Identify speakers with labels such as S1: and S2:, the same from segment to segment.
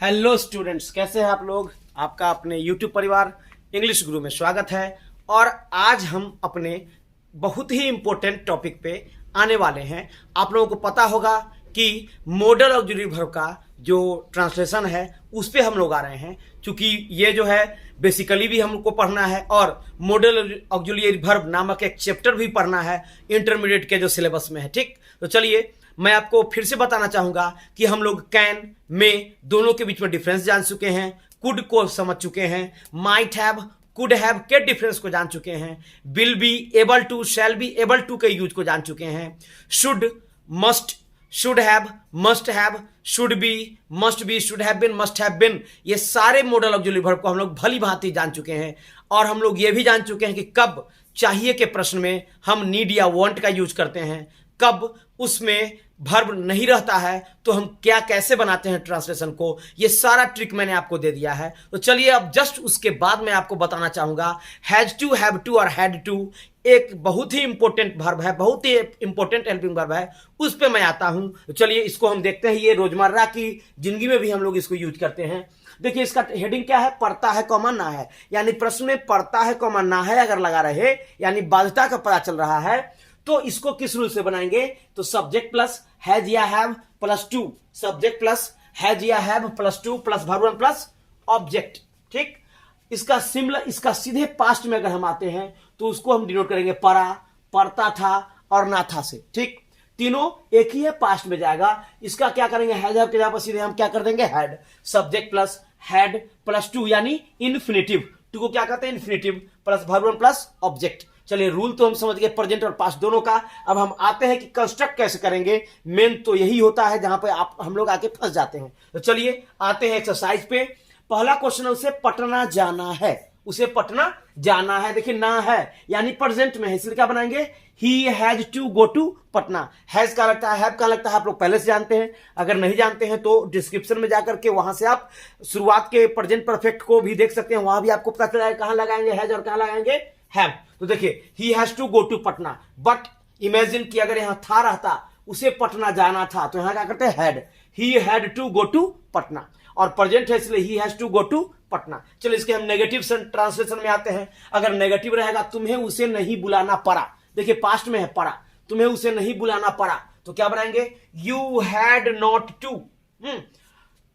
S1: Hello students, कैसे हैं आप लोग। आपका अपने YouTube परिवार इंग्लिश गुरु में स्वागत है। और आज हम अपने बहुत ही इंपॉर्टेंट टॉपिक पे आने वाले हैं। आप लोगों को पता होगा कि मॉडल ऑक्सिलरी वर्ब का जो ट्रांसलेशन है उस पे हम लोग आ रहे हैं, क्योंकि ये जो है बेसिकली भी हमको पढ़ना है और मॉडल ऑक्सिलरी वर्ब नामक एक चैप्टर भी पढ़ना है इंटरमीडिएट के जो सिलेबस में है। ठीक, तो चलिए मैं आपको फिर से बताना चाहूंगा कि हम लोग कैन में दोनों के बीच में डिफरेंस जान चुके हैं, कुड को समझ चुके हैं, माइट हैव कुड हैव के डिफरेंस को जान चुके हैं, will be able to shall be able to के यूज को जान चुके हैं, should must should have must have should be should have been must have been, ये सारे मॉडल ऑक्सिलरी वर्ब को हम लोग भली भांति जान चुके हैं। और हम लोग ये भी जान चुके हैं कि कब चाहिए के प्रश्न में हम नीड या वांट का यूज करते हैं, कब उसमें वर्ब नहीं रहता है तो हम क्या कैसे बनाते हैं ट्रांसलेशन को। ये सारा ट्रिक मैंने आपको दे दिया है। तो चलिए अब जस्ट उसके बाद मैं आपको बताना चाहूंगा हैज टू, हैव टू और हैड टू एक बहुत ही इंपॉर्टेंट वर्ब है, बहुत ही इंपॉर्टेंट हेल्पिंग वर्ब है, उस पे मैं आता हूं। तो चलिए इसको हम देखते हैं। ये रोजमर्रा की जिंदगी में भी हम लोग इसको यूज करते हैं। देखिए इसका हेडिंग क्या है, पढ़ता है कॉमा ना है, यानी प्रश्न में पढ़ता है कॉमा ना है अगर लगा रहे यानी बाध्यता का पता चल रहा है तो इसको किस रूल से बनाएंगे, तो सब्जेक्ट प्लस हैज या have plus to, subject plus has या have plus to plus verb one plus object. ठीक, इसका सीधे पास्ट में अगर हम आते हैं तो उसको हम डिनोट करेंगे पढ़ा, पढ़ता था और ना था से। ठीक, तीनों एक ही है, पास्ट में जाएगा। इसका क्या करेंगे, हैज हैव के जगह पर सीधे हम क्या कर देंगे had, subject plus had plus two यानी इन्फिनेटिव, टू को क्या कहते हैं infinitive plus verb one plus object. चलिए रूल तो हम समझ गए प्रेजेंट और पास्ट दोनों का। अब हम आते हैं कि कंस्ट्रक्ट कैसे करेंगे। मेन तो यही होता है जहां पे हम लोग आके फंस जाते हैं। तो चलिए आते हैं एक्सरसाइज पे। पहला क्वेश्चन है उसे पटना जाना है, उसे पटना जाना है। देखिए ना है यानी प्रेजेंट में है, इसलिए क्या बनाएंगे he has to go to Patna. Has का लगता है, हैव का लगता है, आप लोग पहले से जानते हैं। अगर नहीं जानते हैं तो डिस्क्रिप्शन में जाकर के वहां से आप शुरुआत के प्रेजेंट परफेक्ट को भी देख सकते हैं, वहां भी आपको पता चला कहां लगाएंगे हैज और कहां लगाएंगे हैव। तो देखिए he has to go to Patna, but imagine कि अगर यहां था रहता उसे पटना जाना था तो यहां क्या करते हैं had, he had to go to Patna. और प्रेजेंट है इसलिए he has to go to Patna. चलो इसके हम नेगेटिव ट्रांसलेशन में आते हैं। अगर नेगेटिव रहेगा तुम्हें उसे नहीं बुलाना पड़ा, देखिए पास्ट में है पड़ा, तुम्हें उसे नहीं बुलाना पड़ा तो क्या बनाएंगे you had not to.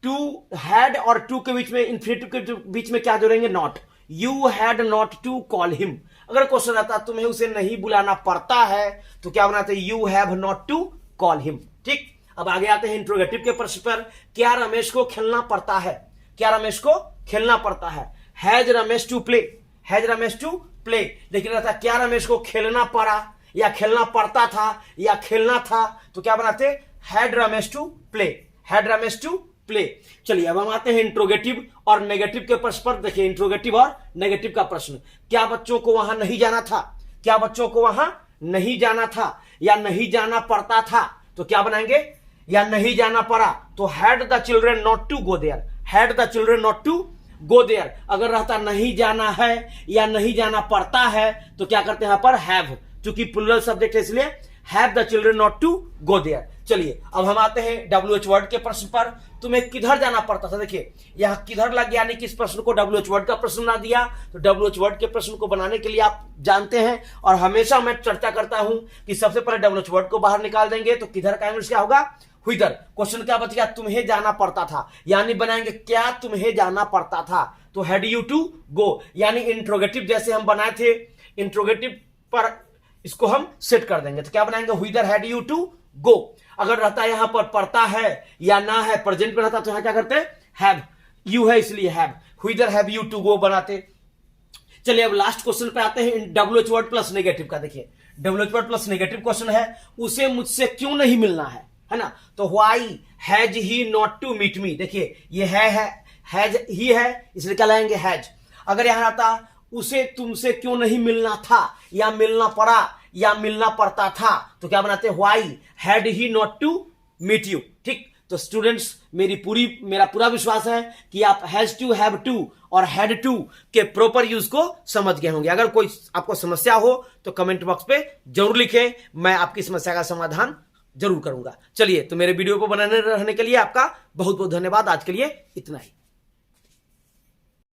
S1: To had और टू के बीच में इन्फिनेटिव के बीच में क्या जोड़ेंगे not, you had not to call him. अगर क्वेश्चन आता तुम्हें उसे नहीं बुलाना पड़ता है तो क्या बनाते you have not to call him. ठीक, अब आगे आते हैं इंट्रोगेटिव के प्रश्न पर। क्या रमेश को खेलना पड़ता है, क्या रमेश को खेलना पड़ता है, has Ramesh to play, has Ramesh to play. लेकिन रहता क्या रमेश को खेलना पड़ा या खेलना पड़ता था या खेलना था तो क्या बनाते had Ramesh to play, had Ramesh to play. चलिए अब हम आते हैं इंट्रोगेटिव और नेगेटिव के प्रश्न पर। देखिए इंट्रोगेटिव और नेगेटिव का प्रश्न, क्या बच्चों को वहां नहीं जाना था, क्या बच्चों को वहां नहीं जाना था या नहीं जाना पड़ता था तो क्या बनाएंगे या नहीं जाना पड़ा तो had the children not to go there, had the children not to go there. अगर रहता नहीं जाना है या नहीं जाना पड़ता है तो क्या करते हैं यहां पर हैव, चूंकि प्लूरल सब्जेक्ट है इसलिए have the children not to go there. चलिए अब हम आते हैं WH वर्ड के प्रश्न पर। तुम्हें किधर जाना पड़ता था, देखिए यहां किधर लग गया, यानी कि इस प्रश्न को WH वर्ड का प्रश्न बना दिया। तो WH वर्ड के प्रश्न को बनाने के लिए आप जानते हैं और हमेशा मैं चर्चा करता हूं कि सबसे पहले WH वर्ड को बाहर निकाल देंगे तो किधर का इंग्लिश क्या होगा हुइदर। क्वेश्चन क्या बच गया, तुम्हें जाना पड़ता था, यानी बनाएंगे क्या तुम्हें जाना पड़ता था तो हैड यू टू गो, यानी इंट्रोगेटिव जैसे हम बनाए थे इंट्रोगेटिव पर इसको हम सेट कर देंगे तो क्या बनाएंगे हुइदर हैड यू टू गो। अगर रहता है यहां पर पढ़ता है या ना है प्रेजेंट में रहता तो यहां क्या करते हैं हैव, यू है इसलिए have, whether have you to go बनाते। चलिए अब लास्ट क्वेश्चन पे आते हैं WH वर्ड प्लस नेगेटिव का। देखिए WH word plus negative question है उसे मुझसे क्यों नहीं मिलना है ना, तो why has he not to meet me. देखिए ये है हैज ही है इसलिए क्या लाएंगे हैज। अगर यहां आता उसे तुमसे क्यों नहीं मिलना था या मिलना पड़ा या मिलना पड़ता था तो क्या बनाते why had he not to meet you. ठीक, तो स्टूडेंट्स मेरा पूरा विश्वास है कि आप हैज टू, हैव टू और हैड टू के प्रॉपर यूज को समझ गए होंगे। अगर कोई आपको समस्या हो तो कमेंट बॉक्स पे जरूर लिखें, मैं आपकी समस्या का समाधान जरूर करूंगा। चलिए, तो मेरे वीडियो को बनाने रहने के लिए आपका बहुत बहुत धन्यवाद। आज के लिए इतना ही।